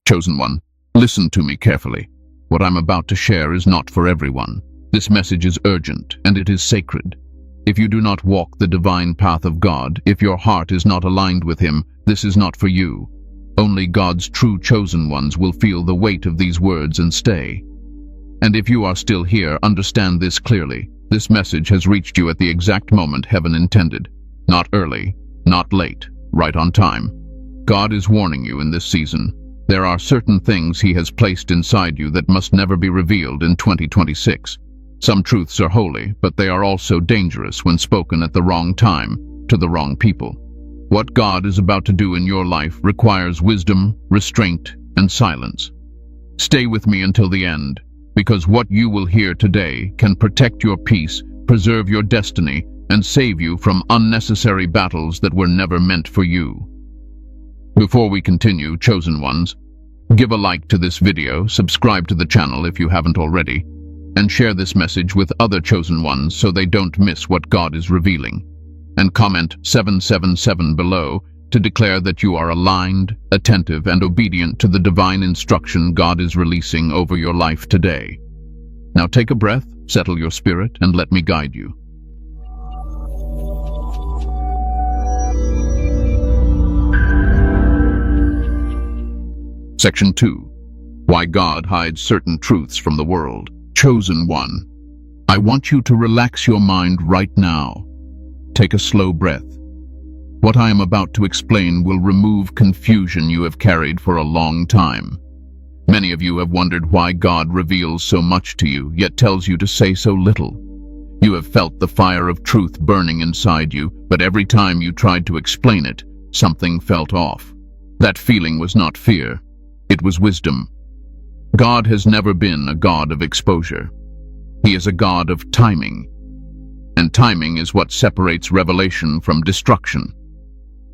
Chosen one, listen to me carefully. What I'm about to share is not for everyone. This message is urgent, and it is sacred. If you do not walk the divine path of God, if your heart is not aligned with Him, this is not for you. Only God's true chosen ones will feel the weight of these words and stay. And if you are still here, understand this clearly. This message has reached you at the exact moment heaven intended. Not early, not late, right on time. God is warning you in this season. There are certain things He has placed inside you that must never be revealed in 2026. Some truths are holy, but they are also dangerous when spoken at the wrong time, to the wrong people. What God is about to do in your life requires wisdom, restraint, and silence. Stay with me until the end, because what you will hear today can protect your peace, preserve your destiny, and save you from unnecessary battles that were never meant for you. Before we continue, chosen ones, give a like to this video, subscribe to the channel if you haven't already, and share this message with other chosen ones so they don't miss what God is revealing. And comment 777 below to declare that you are aligned, attentive, and obedient to the divine instruction God is releasing over your life today. Now take a breath, settle your spirit, and let me guide you. Section 2. Why God hides certain truths from the world. Chosen one, I want you to relax your mind right now. Take a slow breath. What I am about to explain will remove confusion you have carried for a long time. Many of you have wondered why God reveals so much to you, yet tells you to say so little. You have felt the fire of truth burning inside you, but every time you tried to explain it, something felt off. That feeling was not fear. It was wisdom. God has never been a God of exposure. He is a God of timing. And timing is what separates revelation from destruction.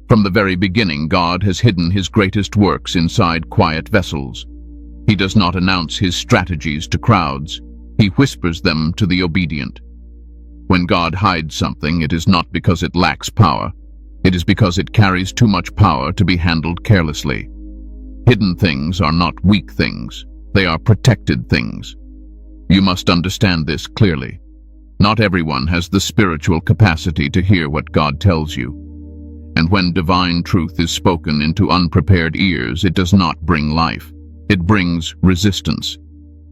From the very beginning, God has hidden His greatest works inside quiet vessels. He does not announce His strategies to crowds. He whispers them to the obedient. When God hides something, it is not because it lacks power. It is because it carries too much power to be handled carelessly. Hidden things are not weak things. They are protected things. You must understand this clearly. Not everyone has the spiritual capacity to hear what God tells you. And when divine truth is spoken into unprepared ears, it does not bring life. It brings resistance.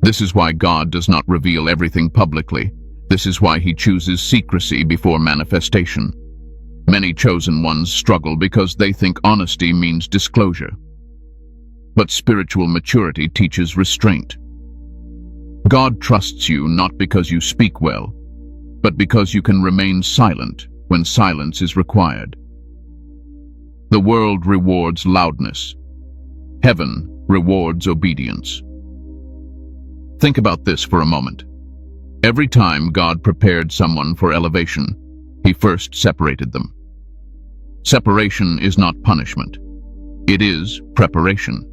This is why God does not reveal everything publicly. This is why He chooses secrecy before manifestation. Many chosen ones struggle because they think honesty means disclosure. But spiritual maturity teaches restraint. God trusts you not because you speak well, but because you can remain silent when silence is required. The world rewards loudness. Heaven rewards obedience. Think about this for a moment. Every time God prepared someone for elevation, He first separated them. Separation is not punishment. It is preparation.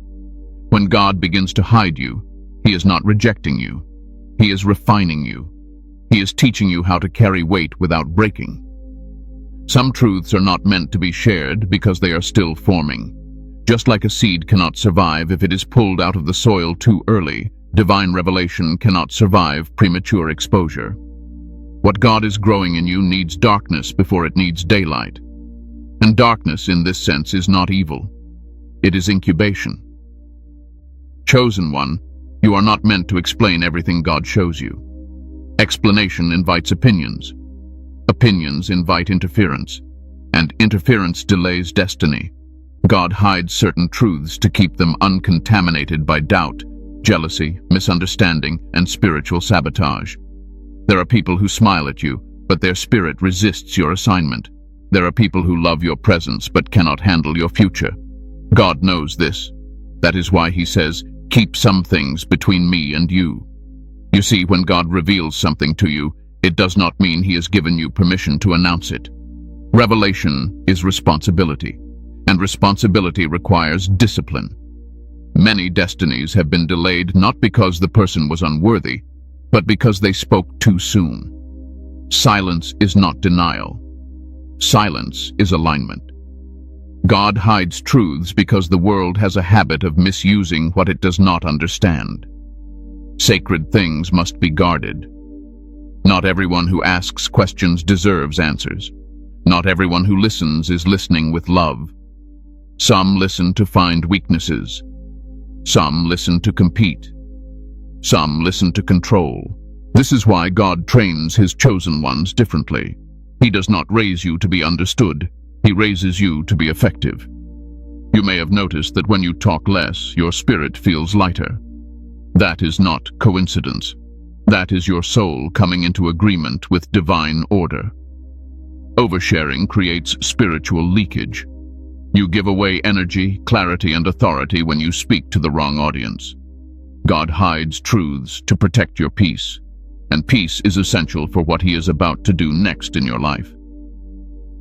When God begins to hide you, He is not rejecting you. He is refining you. He is teaching you how to carry weight without breaking. Some truths are not meant to be shared because they are still forming. Just like a seed cannot survive if it is pulled out of the soil too early, divine revelation cannot survive premature exposure. What God is growing in you needs darkness before it needs daylight. And darkness in this sense is not evil. It is incubation. Chosen one, you are not meant to explain everything God shows you. Explanation invites opinions. Opinions invite interference. And interference delays destiny. God hides certain truths to keep them uncontaminated by doubt, jealousy, misunderstanding, and spiritual sabotage. There are people who smile at you, but their spirit resists your assignment. There are people who love your presence but cannot handle your future. God knows this. That is why He says, keep some things between me and you. You see, when God reveals something to you, it does not mean He has given you permission to announce it. Revelation is responsibility, and responsibility requires discipline. Many destinies have been delayed not because the person was unworthy, but because they spoke too soon. Silence is not denial. Silence is alignment. God hides truths because the world has a habit of misusing what it does not understand. Sacred things must be guarded. Not everyone who asks questions deserves answers. Not everyone who listens is listening with love. Some listen to find weaknesses. Some listen to compete. Some listen to control. This is why God trains his chosen ones differently. He does not raise you to be understood. He raises you to be effective. You may have noticed that when you talk less, your spirit feels lighter. That is not coincidence. That is your soul coming into agreement with divine order. Oversharing creates spiritual leakage. You give away energy, clarity, and authority when you speak to the wrong audience. God hides truths to protect your peace, and peace is essential for what he is about to do next in your life.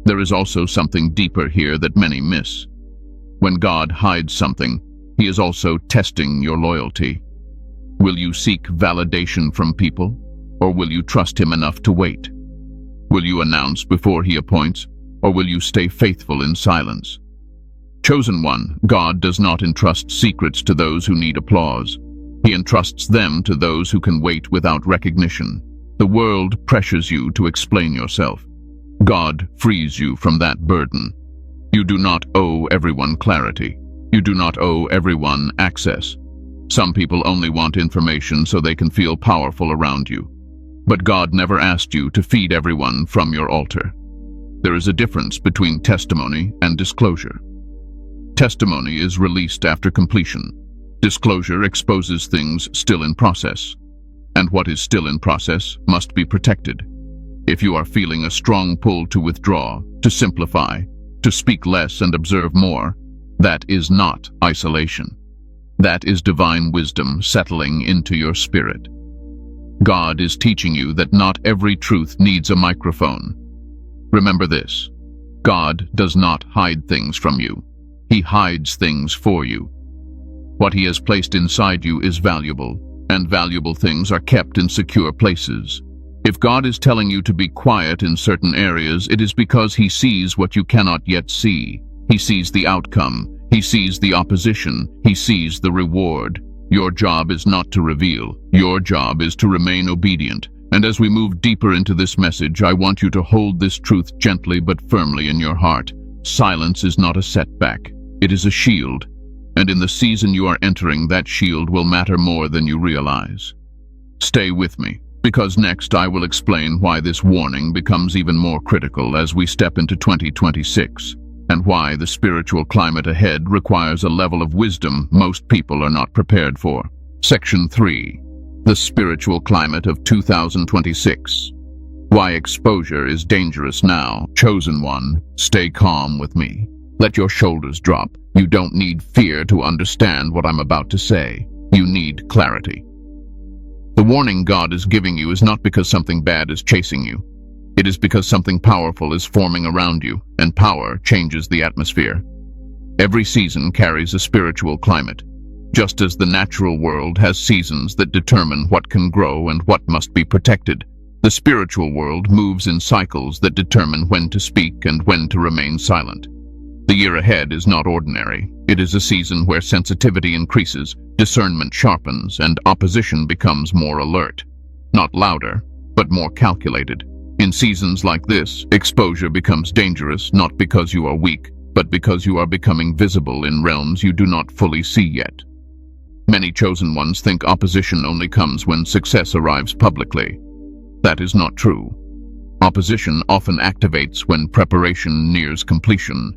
There is also something deeper here that many miss. When God hides something, he is also testing your loyalty. Will you seek validation from people, or will you trust him enough to wait? Will you announce before he appoints, or will you stay faithful in silence? Chosen one, God does not entrust secrets to those who need applause. He entrusts them to those who can wait without recognition. The world pressures you to explain yourself. God frees you from that burden. You do not owe everyone clarity. You do not owe everyone access. Some people only want information so they can feel powerful around you. But God never asked you to feed everyone from your altar. There is a difference between testimony and disclosure. Testimony is released after completion. Disclosure exposes things still in process. And what is still in process must be protected. If you are feeling a strong pull to withdraw, to simplify, to speak less and observe more, that is not isolation. That is divine wisdom settling into your spirit. God is teaching you that not every truth needs a microphone. Remember this: God does not hide things from you. He hides things for you. What he has placed inside you is valuable, and valuable things are kept in secure places. If God is telling you to be quiet in certain areas, it is because he sees what you cannot yet see. He sees the outcome. He sees the opposition. He sees the reward. Your job is not to reveal. Your job is to remain obedient. And as we move deeper into this message, I want you to hold this truth gently but firmly in your heart. Silence is not a setback. It is a shield. And in the season you are entering, that shield will matter more than you realize. Stay with me, because next I will explain why this warning becomes even more critical as we step into 2026, and why the spiritual climate ahead requires a level of wisdom most people are not prepared for. Section 3. The spiritual climate of 2026. Why exposure is dangerous now. Chosen one, stay calm with me. Let your shoulders drop. You don't need fear to understand what I'm about to say. You need clarity. The warning God is giving you is not because something bad is chasing you. It is because something powerful is forming around you, and power changes the atmosphere. Every season carries a spiritual climate, just as the natural world has seasons that determine what can grow and what must be protected. The spiritual world moves in cycles that determine when to speak and when to remain silent. The year ahead is not ordinary. It is a season where sensitivity increases, discernment sharpens, and opposition becomes more alert. Not louder, but more calculated. In seasons like this, exposure becomes dangerous not because you are weak, but because you are becoming visible in realms you do not fully see yet. Many chosen ones think opposition only comes when success arrives publicly. That is not true. Opposition often activates when preparation nears completion.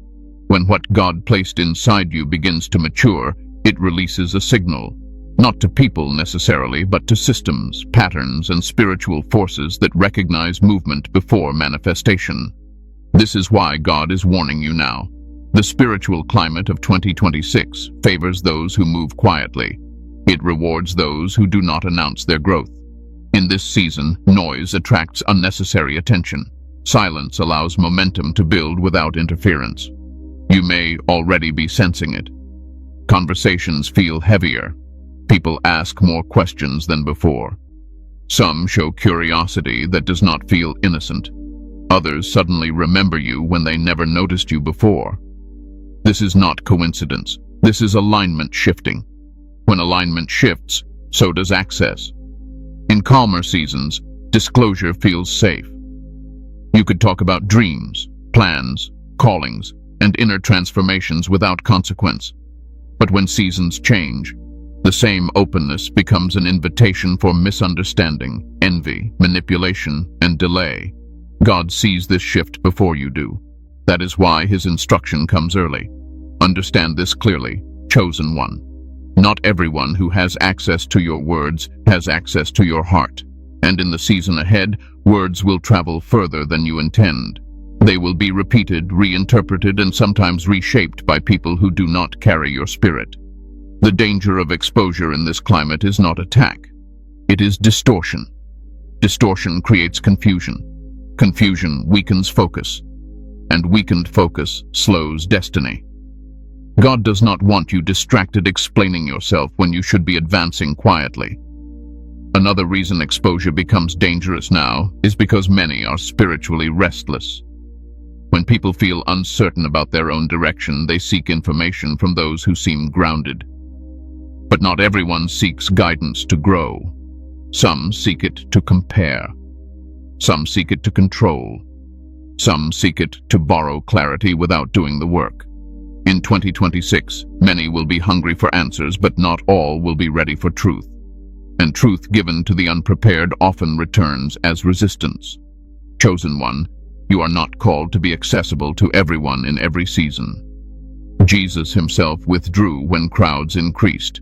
When what God placed inside you begins to mature, it releases a signal, not to people necessarily, but to systems, patterns, and spiritual forces that recognize movement before manifestation. This is why God is warning you now. The spiritual climate of 2026 favors those who move quietly. It rewards those who do not announce their growth. In this season, noise attracts unnecessary attention. Silence allows momentum to build without interference. You may already be sensing it. Conversations feel heavier. People ask more questions than before. Some show curiosity that does not feel innocent. Others suddenly remember you when they never noticed you before. This is not coincidence. This is alignment shifting. When alignment shifts, so does access. In calmer seasons, disclosure feels safe. You could talk about dreams, plans, callings, and inner transformations without consequence. But when seasons change, the same openness becomes an invitation for misunderstanding, envy, manipulation, and delay. God sees this shift before you do. That is why his instruction comes early. Understand this clearly, chosen one. Not everyone who has access to your words has access to your heart. And in the season ahead, words will travel further than you intend. They will be repeated, reinterpreted, and sometimes reshaped by people who do not carry your spirit. The danger of exposure in this climate is not attack. It is distortion. Distortion creates confusion. Confusion weakens focus. And weakened focus slows destiny. God does not want you distracted explaining yourself when you should be advancing quietly. Another reason exposure becomes dangerous now is because many are spiritually restless. When people feel uncertain about their own direction, they seek information from those who seem grounded. But not everyone seeks guidance to grow. Some seek it to compare. Some seek it to control. Some seek it to borrow clarity without doing the work. In 2026, many will be hungry for answers, but not all will be ready for truth. And truth given to the unprepared often returns as resistance. Chosen one, you are not called to be accessible to everyone in every season. Jesus himself withdrew when crowds increased.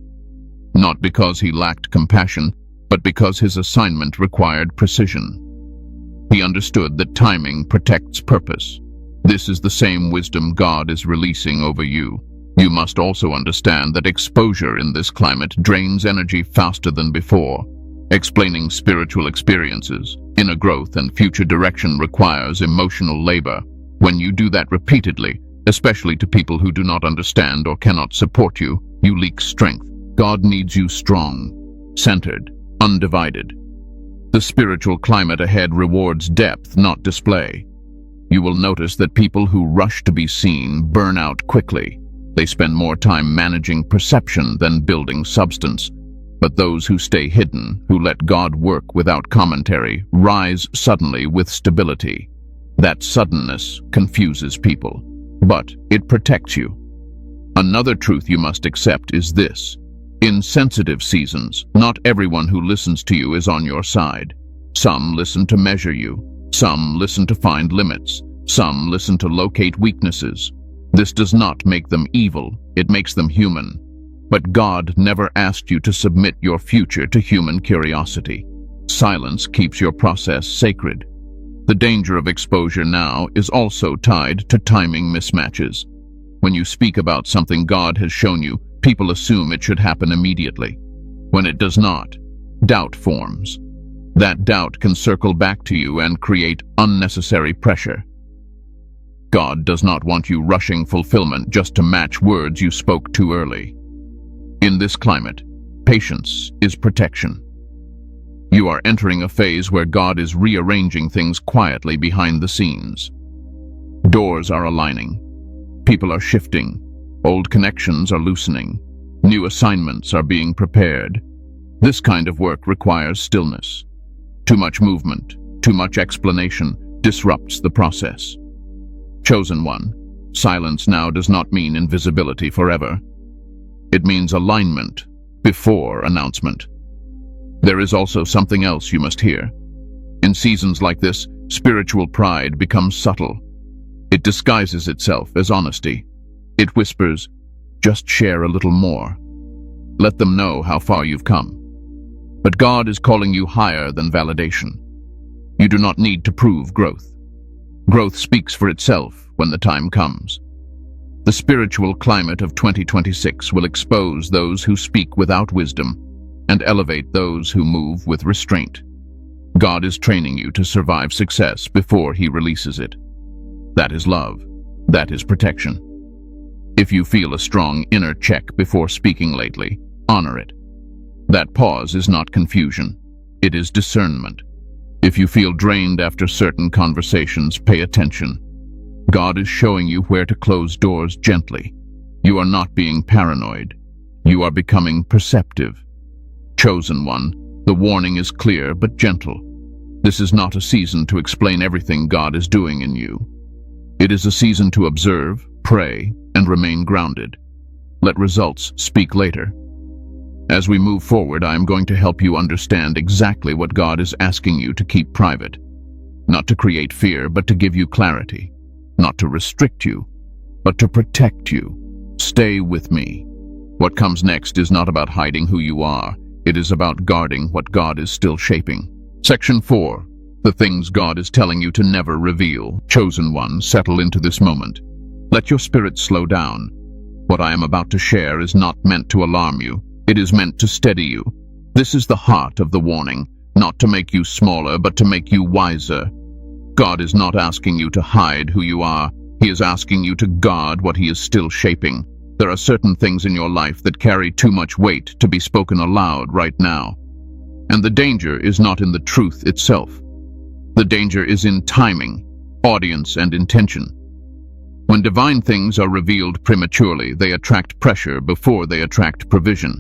Not because he lacked compassion, but because his assignment required precision. He understood that timing protects purpose. This is the same wisdom God is releasing over you. You must also understand that exposure in this climate drains energy faster than before. Explaining spiritual experiences, inner growth, and future direction requires emotional labor. When you do that repeatedly, especially to people who do not understand or cannot support you, you leak strength. God needs you strong, centered, undivided. The spiritual climate ahead rewards depth, not display. You will notice that people who rush to be seen burn out quickly. They spend more time managing perception than building substance. But those who stay hidden, who let God work without commentary, rise suddenly with stability. That suddenness confuses people, but it protects you. Another truth you must accept is this. In sensitive seasons, not everyone who listens to you is on your side. Some listen to measure you. Some listen to find limits. Some listen to locate weaknesses. This does not make them evil, it makes them human. But God never asked you to submit your future to human curiosity. Silence keeps your process sacred. The danger of exposure now is also tied to timing mismatches. When you speak about something God has shown you, people assume it should happen immediately. When it does not, doubt forms. That doubt can circle back to you and create unnecessary pressure. God does not want you rushing fulfillment just to match words you spoke too early. In this climate, patience is protection. You are entering a phase where God is rearranging things quietly behind the scenes. Doors are aligning. People are shifting. Old connections are loosening. New assignments are being prepared. This kind of work requires stillness. Too much movement, too much explanation disrupts the process. Chosen one, silence now does not mean invisibility forever. It means alignment before announcement. There is also something else you must hear. In seasons like this, spiritual pride becomes subtle. It disguises itself as honesty. It whispers, just share a little more. Let them know how far you've come. But God is calling you higher than validation. You do not need to prove growth. Growth speaks for itself when the time comes. The spiritual climate of 2026 will expose those who speak without wisdom and elevate those who move with restraint. God is training you to survive success before he releases it. That is love. That is protection. If you feel a strong inner check before speaking lately, honor it. That pause is not confusion. It is discernment. If you feel drained after certain conversations, pay attention. God is showing you where to close doors gently. You are not being paranoid. You are becoming perceptive. Chosen one, the warning is clear but gentle. This is not a season to explain everything God is doing in you. It is a season to observe, pray, and remain grounded. Let results speak later. As we move forward, I am going to help you understand exactly what God is asking you to keep private. Not to create fear, but to give you clarity. Not to restrict you, but to protect you. Stay with me. What comes next is not about hiding who you are. It is about guarding what God is still shaping. Section 4. The things God is telling you to never reveal. Chosen one, settle into this moment. Let your spirit slow down. What I am about to share is not meant to alarm you. It is meant to steady you. This is the heart of the warning, not to make you smaller, but to make you wiser. God is not asking you to hide who you are. He is asking you to guard what He is still shaping. There are certain things in your life that carry too much weight to be spoken aloud right now. And the danger is not in the truth itself. The danger is in timing, audience, and intention. When divine things are revealed prematurely, they attract pressure before they attract provision.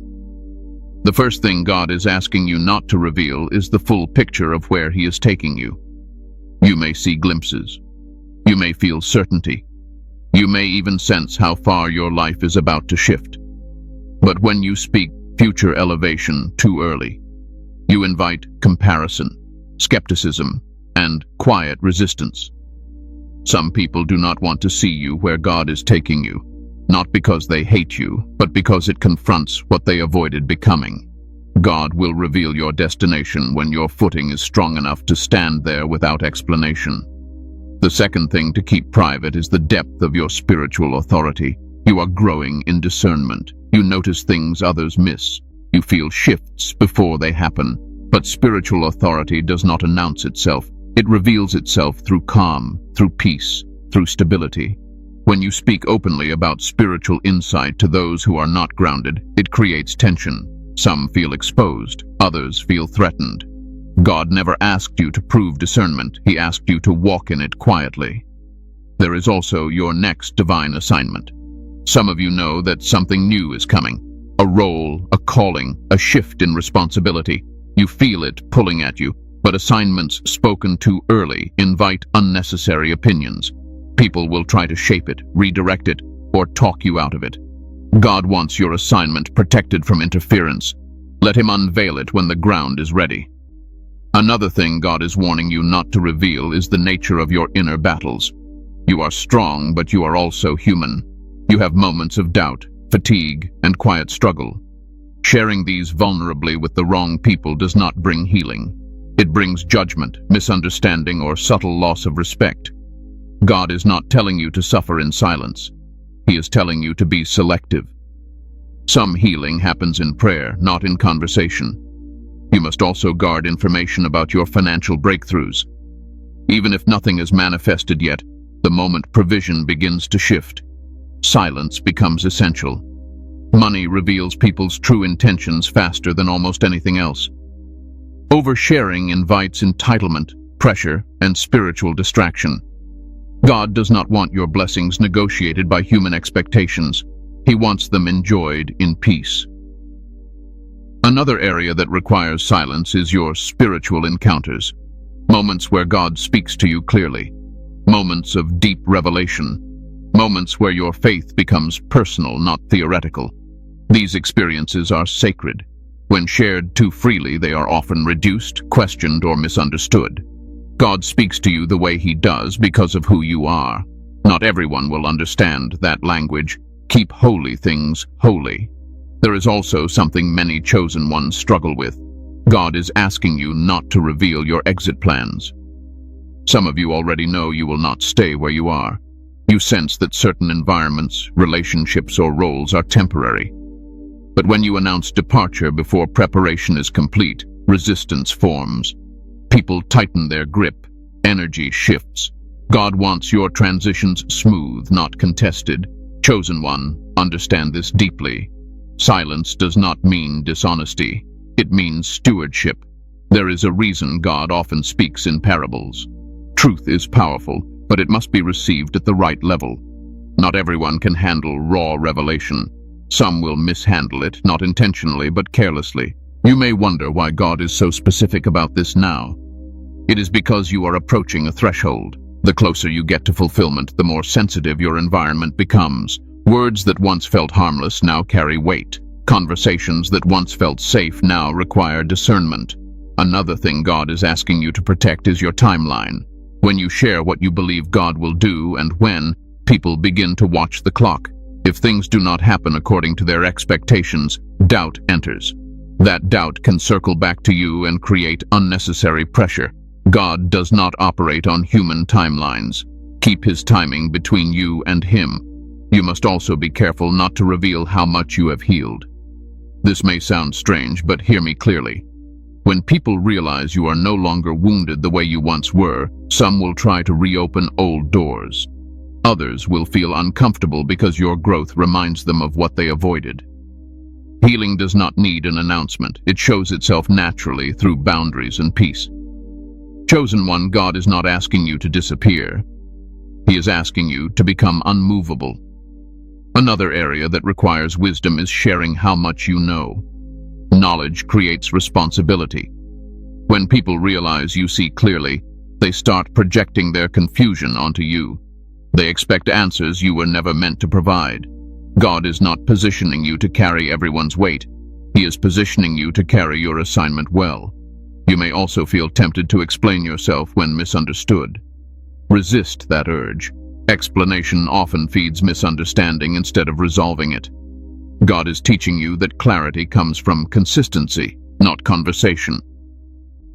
The first thing God is asking you not to reveal is the full picture of where He is taking you. You may see glimpses. You may feel certainty. You may even sense how far your life is about to shift. But when you speak future elevation too early, you invite comparison, skepticism, and quiet resistance. Some people do not want to see you where God is taking you, not because they hate you, but because it confronts what they avoided becoming. God will reveal your destination when your footing is strong enough to stand there without explanation. The second thing to keep private is the depth of your spiritual authority. You are growing in discernment. You notice things others miss. You feel shifts before they happen. But spiritual authority does not announce itself. It reveals itself through calm, through peace, through stability. When you speak openly about spiritual insight to those who are not grounded, it creates tension. Some feel exposed, others feel threatened. God never asked you to prove discernment. He asked you to walk in it quietly. There is also your next divine assignment. Some of you know that something new is coming. A role, a calling, a shift in responsibility. You feel it pulling at you, but assignments spoken too early invite unnecessary opinions. People will try to shape it, redirect it, or talk you out of it. God wants your assignment protected from interference. Let Him unveil it when the ground is ready. Another thing God is warning you not to reveal is the nature of your inner battles. You are strong, but you are also human. You have moments of doubt, fatigue, and quiet struggle. Sharing these vulnerably with the wrong people does not bring healing. It brings judgment, misunderstanding, or subtle loss of respect. God is not telling you to suffer in silence. He is telling you to be selective. Some healing happens in prayer, not in conversation. You must also guard information about your financial breakthroughs. Even if nothing is manifested yet, the moment provision begins to shift, silence becomes essential. Money reveals people's true intentions faster than almost anything else. Oversharing invites entitlement, pressure, and spiritual distraction. God does not want your blessings negotiated by human expectations. He wants them enjoyed in peace. Another area that requires silence is your spiritual encounters. Moments where God speaks to you clearly. Moments of deep revelation. Moments where your faith becomes personal, not theoretical. These experiences are sacred. When shared too freely, they are often reduced, questioned, or misunderstood. God speaks to you the way He does because of who you are. Not everyone will understand that language. Keep holy things holy. There is also something many chosen ones struggle with. God is asking you not to reveal your exit plans. Some of you already know you will not stay where you are. You sense that certain environments, relationships, or roles are temporary. But when you announce departure before preparation is complete, resistance forms. People tighten their grip. Energy shifts. God wants your transitions smooth, not contested. Chosen one, understand this deeply. Silence does not mean dishonesty. It means stewardship. There is a reason God often speaks in parables. Truth is powerful. but it must be received at the right level. Not everyone can handle raw revelation. Some will mishandle it, not intentionally but carelessly. You may wonder why God is so specific about this now. It is because you are approaching a threshold. The closer you get to fulfillment, the more sensitive your environment becomes. Words that once felt harmless now carry weight. Conversations that once felt safe now require discernment. Another thing God is asking you to protect is your timeline. When you share what you believe God will do and when, people begin to watch the clock. If things do not happen according to their expectations, doubt enters. That doubt can circle back to you and create unnecessary pressure. God does not operate on human timelines. Keep his timing between you and him. You must also be careful not to reveal how much you have healed. This may sound strange, but hear me clearly. When people realize you are no longer wounded the way you once were, some will try to reopen old doors. Others will feel uncomfortable because your growth reminds them of what they avoided. Healing does not need an announcement. It shows itself naturally through boundaries and peace. Chosen one, God is not asking you to disappear. He is asking you to become unmovable. Another area that requires wisdom is sharing how much you know. Knowledge creates responsibility. When people realize you see clearly, they start projecting their confusion onto you. They expect answers you were never meant to provide. God is not positioning you to carry everyone's weight. He is positioning you to carry your assignment well. You may also feel tempted to explain yourself when misunderstood. Resist that urge. Explanation often feeds misunderstanding instead of resolving it. God is teaching you that clarity comes from consistency, not conversation.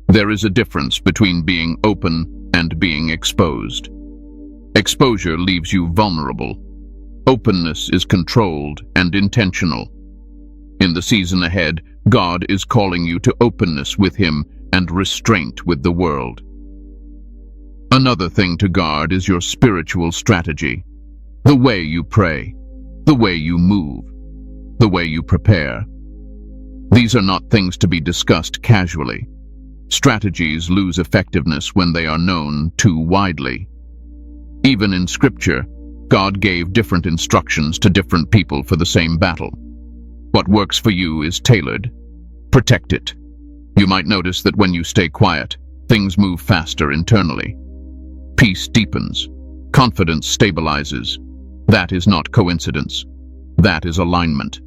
There is a difference between being open and being exposed. Exposure leaves you vulnerable. Openness is controlled and intentional. In the season ahead, God is calling you to openness with him and restraint with the world. Another thing to guard is your spiritual strategy. The way you pray, the way you move, the way you prepare. These are not things to be discussed casually. Strategies lose effectiveness when they are known too widely. Even in Scripture, God gave different instructions to different people for the same battle. What works for you is tailored. Protect it. You might notice that when you stay quiet, things move faster internally. Peace deepens. Confidence stabilizes. That is not coincidence. That is alignment.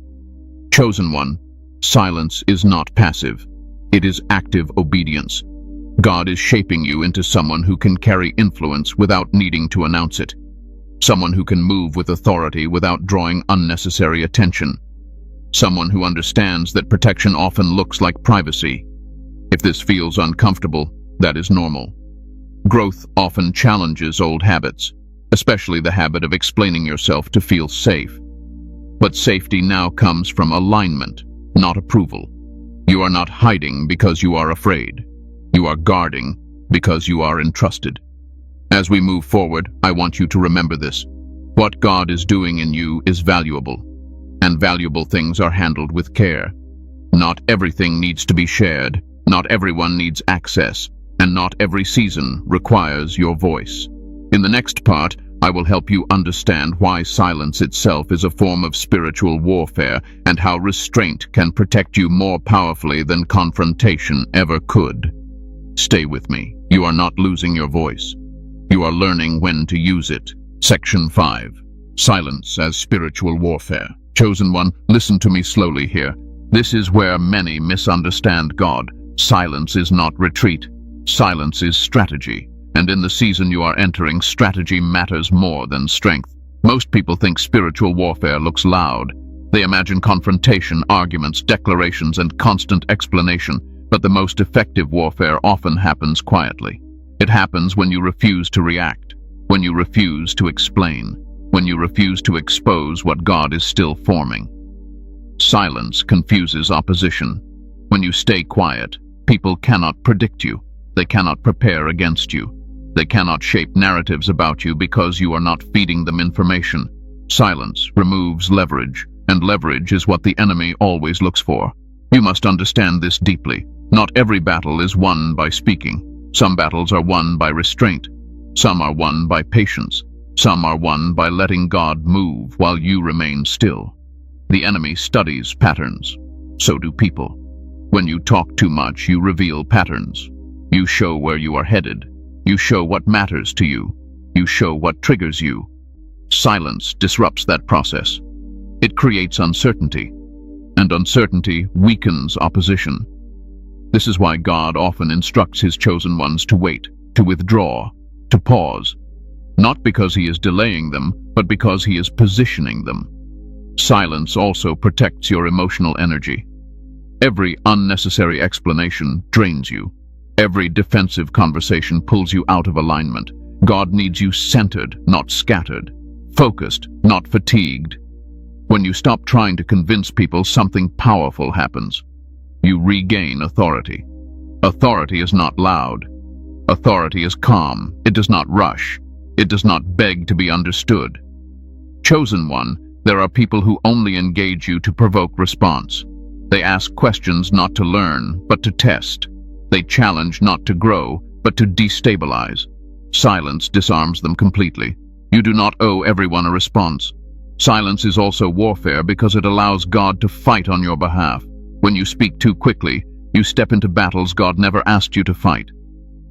Chosen one, silence is not passive. It is active obedience. God is shaping you into someone who can carry influence without needing to announce it. Someone who can move with authority without drawing unnecessary attention. Someone who understands that protection often looks like privacy. If this feels uncomfortable, that is normal. Growth often challenges old habits, especially the habit of explaining yourself to feel safe. But safety now comes from alignment, not approval. You are not hiding because you are afraid. You are guarding because you are entrusted. As we move forward, I want you to remember this. What God is doing in you is valuable, and valuable things are handled with care. Not everything needs to be shared, not everyone needs access, and not every season requires your voice. In the next part, I will help you understand why silence itself is a form of spiritual warfare and how restraint can protect you more powerfully than confrontation ever could. Stay with me. You are not losing your voice. You are learning when to use it. Section 5. Silence as spiritual warfare. Chosen one, listen to me slowly here. This is where many misunderstand God. Silence is not retreat. Silence is strategy. And in the season you are entering, strategy matters more than strength. Most people think spiritual warfare looks loud. They imagine confrontation, arguments, declarations, and constant explanation. But the most effective warfare often happens quietly. It happens when you refuse to react, when you refuse to explain, when you refuse to expose what God is still forming. Silence confuses opposition. When you stay quiet, people cannot predict you. They cannot prepare against you. They cannot shape narratives about you because you are not feeding them information. Silence removes leverage, and leverage is what the enemy always looks for. You must understand this deeply. Not every battle is won by speaking. Some battles are won by restraint. Some are won by patience. Some are won by letting God move while you remain still. The enemy studies patterns. So do people. When you talk too much, you reveal patterns. You show where you are headed. You show what matters to you. You show what triggers you. Silence disrupts that process. It creates uncertainty, and uncertainty weakens opposition. This is why God often instructs his chosen ones to wait, to withdraw, to pause, not because he is delaying them, but because he is positioning them. Silence also protects your emotional energy. Every unnecessary explanation drains you. Every defensive conversation pulls you out of alignment. God needs you centered, not scattered, focused, not fatigued. When you stop trying to convince people, something powerful happens. You regain authority. Authority is not loud. Authority is calm. It does not rush. It does not beg to be understood. Chosen one, there are people who only engage you to provoke response. They ask questions not to learn, but to test. They challenge not to grow, but to destabilize. Silence disarms them completely. You do not owe everyone a response. Silence is also warfare because it allows God to fight on your behalf. When you speak too quickly, you step into battles God never asked you to fight.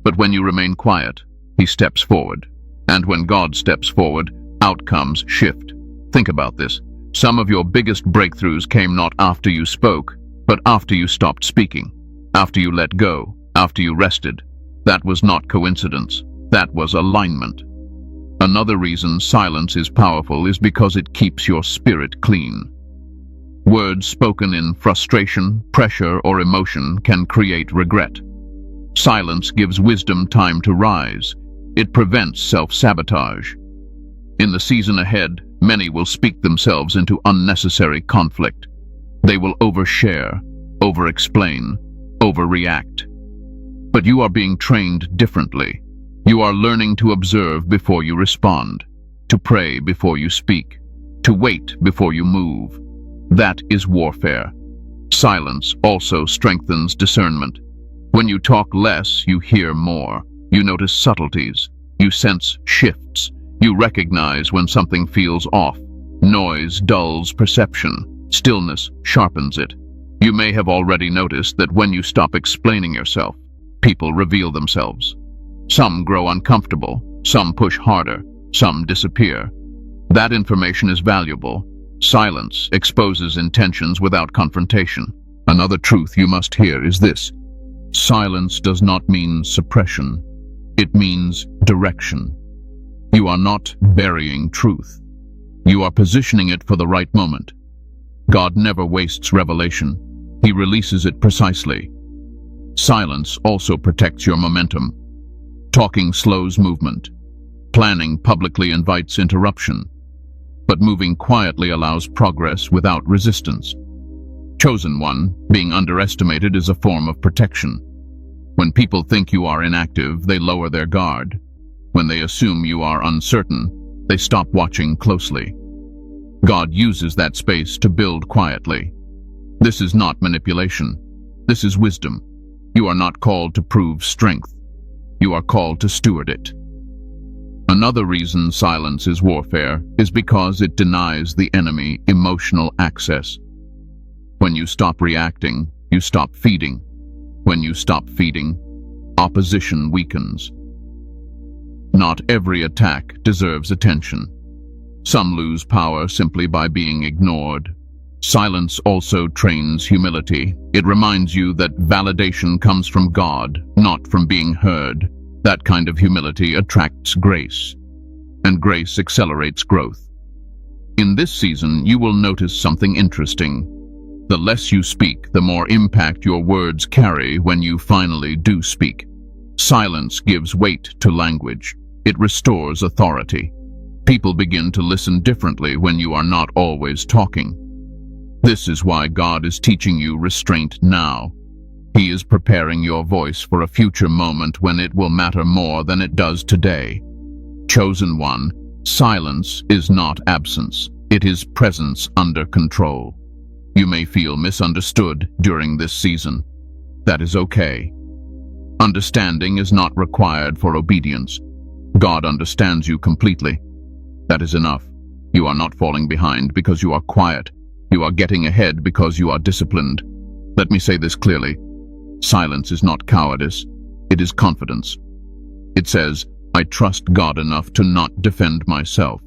But when you remain quiet, he steps forward. And when God steps forward, outcomes shift. Think about this. Some of your biggest breakthroughs came not after you spoke, but after you stopped speaking, after you let go, after you rested. That was not coincidence. That was alignment. Another reason silence is powerful is because it keeps your spirit clean. Words spoken in frustration, pressure, or emotion can create regret. Silence gives wisdom time to rise. It prevents self-sabotage. In the season ahead, many will speak themselves into unnecessary conflict. They will overshare, over-explain, overreact. But you are being trained differently. You are learning to observe before you respond, to pray before you speak, to wait before you move. That is warfare. Silence also strengthens discernment. When you talk less, you hear more. You notice subtleties. You sense shifts. You recognize when something feels off. Noise dulls perception. Stillness sharpens it. You may have already noticed that when you stop explaining yourself, people reveal themselves. Some grow uncomfortable, some push harder, some disappear. That information is valuable. Silence exposes intentions without confrontation. Another truth you must hear is this. Silence does not mean suppression. It means direction. You are not burying truth. You are positioning it for the right moment. God never wastes revelation. He releases it precisely. Silence also protects your momentum. Talking slows movement. Planning publicly invites interruption. But moving quietly allows progress without resistance. Chosen one, being underestimated is a form of protection. When people think you are inactive, they lower their guard. When they assume you are uncertain, they stop watching closely. God uses that space to build quietly. This is not manipulation. This is wisdom. You are not called to prove strength. You are called to steward it. Another reason silence is warfare is because it denies the enemy emotional access. When you stop reacting, you stop feeding. When you stop feeding, opposition weakens. Not every attack deserves attention. Some lose power simply by being ignored. Silence also trains humility. It reminds you that validation comes from God, not from being heard. That kind of humility attracts grace, and grace accelerates growth. In this season, you will notice something interesting. The less you speak, the more impact your words carry when you finally do speak. Silence gives weight to language. It restores authority. People begin to listen differently when you are not always talking. This is why God is teaching you restraint now. He is preparing your voice for a future moment when it will matter more than it does today. Chosen one, silence is not absence. It is presence under control. You may feel misunderstood during this season. That is okay. Understanding is not required for obedience. God understands you completely. That is enough. You are not falling behind because you are quiet. You are getting ahead because you are disciplined. Let me say this clearly. Silence is not cowardice. It is confidence. It says, I trust God enough to not defend myself.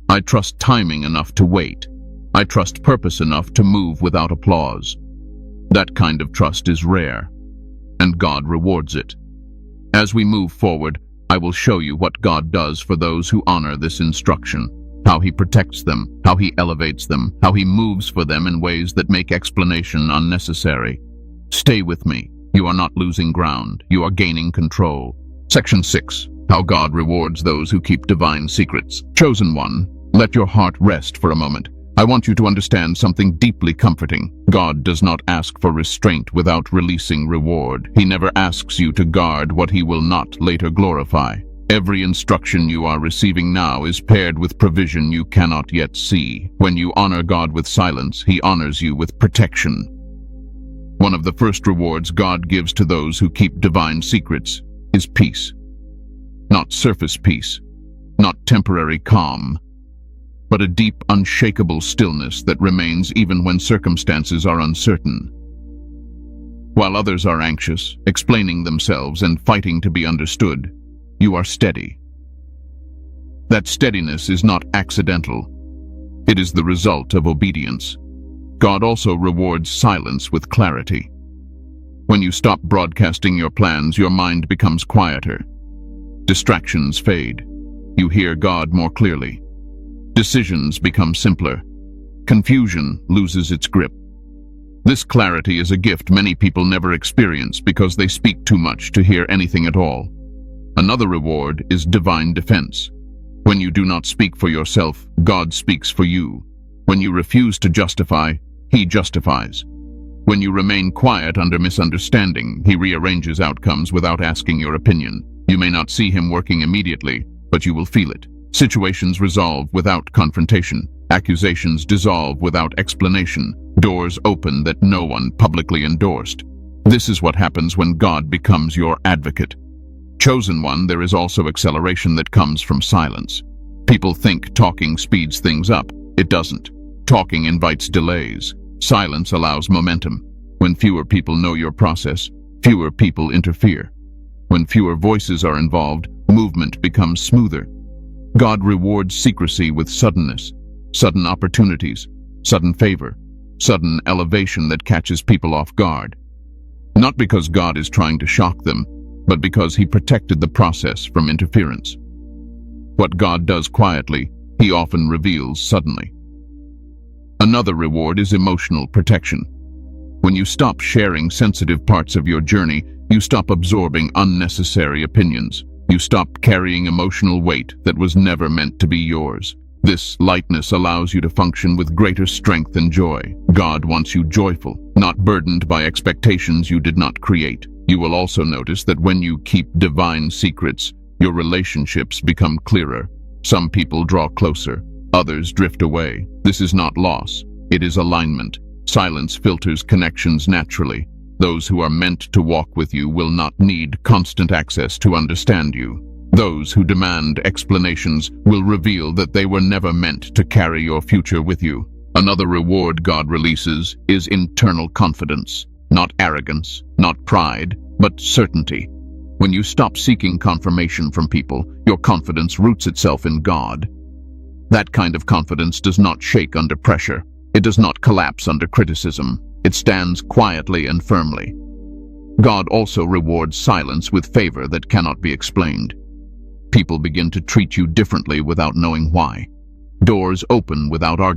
I trust timing enough to wait. I trust purpose enough to move without applause. That kind of trust is rare, and God rewards it. As we move forward, I will show you what God does for those who honor this instruction, how He protects them, how He elevates them, how He moves for them in ways that make explanation unnecessary. Stay with me. You are not losing ground. You are gaining control. Section 6. How God rewards those who keep divine secrets. Chosen one, let your heart rest for a moment. I want you to understand something deeply comforting. God does not ask for restraint without releasing reward. He never asks you to guard what He will not later glorify. Every instruction you are receiving now is paired with provision you cannot yet see. When you honor God with silence, He honors you with protection. One of the first rewards God gives to those who keep divine secrets is peace. Not surface peace, not temporary calm, but a deep, unshakable stillness that remains even when circumstances are uncertain. While others are anxious, explaining themselves and fighting to be understood, you are steady. That steadiness is not accidental. It is the result of obedience. God also rewards silence with clarity. When you stop broadcasting your plans, your mind becomes quieter. Distractions fade. You hear God more clearly. Decisions become simpler. Confusion loses its grip. This clarity is a gift many people never experience because they speak too much to hear anything at all. Another reward is divine defense. When you do not speak for yourself, God speaks for you. When you refuse to justify, He justifies. When you remain quiet under misunderstanding, He rearranges outcomes without asking your opinion. You may not see Him working immediately, but you will feel it. Situations resolve without confrontation. Accusations dissolve without explanation. Doors open that no one publicly endorsed. This is what happens when God becomes your advocate. Chosen one, there is also acceleration that comes from silence. People think talking speeds things up. It doesn't. Talking invites delays. Silence allows momentum. When fewer people know your process, fewer people interfere. When fewer voices are involved, movement becomes smoother. God rewards secrecy with suddenness, sudden opportunities, sudden favor, sudden elevation that catches people off guard. Not because God is trying to shock them, but because He protected the process from interference. What God does quietly, He often reveals suddenly. Another reward is emotional protection. When you stop sharing sensitive parts of your journey, you stop absorbing unnecessary opinions. You stop carrying emotional weight that was never meant to be yours. This lightness allows you to function with greater strength and joy. God wants you joyful, not burdened by expectations you did not create. You will also notice that when you keep divine secrets, your relationships become clearer. Some people draw closer, others drift away. This is not loss, it is alignment. Silence filters connections naturally. Those who are meant to walk with you will not need constant access to understand you. Those who demand explanations will reveal that they were never meant to carry your future with you. Another reward God releases is internal confidence. Not arrogance, not pride, but certainty. When you stop seeking confirmation from people, your confidence roots itself in God. That kind of confidence does not shake under pressure. It does not collapse under criticism. It stands quietly and firmly. God also rewards silence with favor that cannot be explained. People begin to treat you differently without knowing why. Doors open without argument.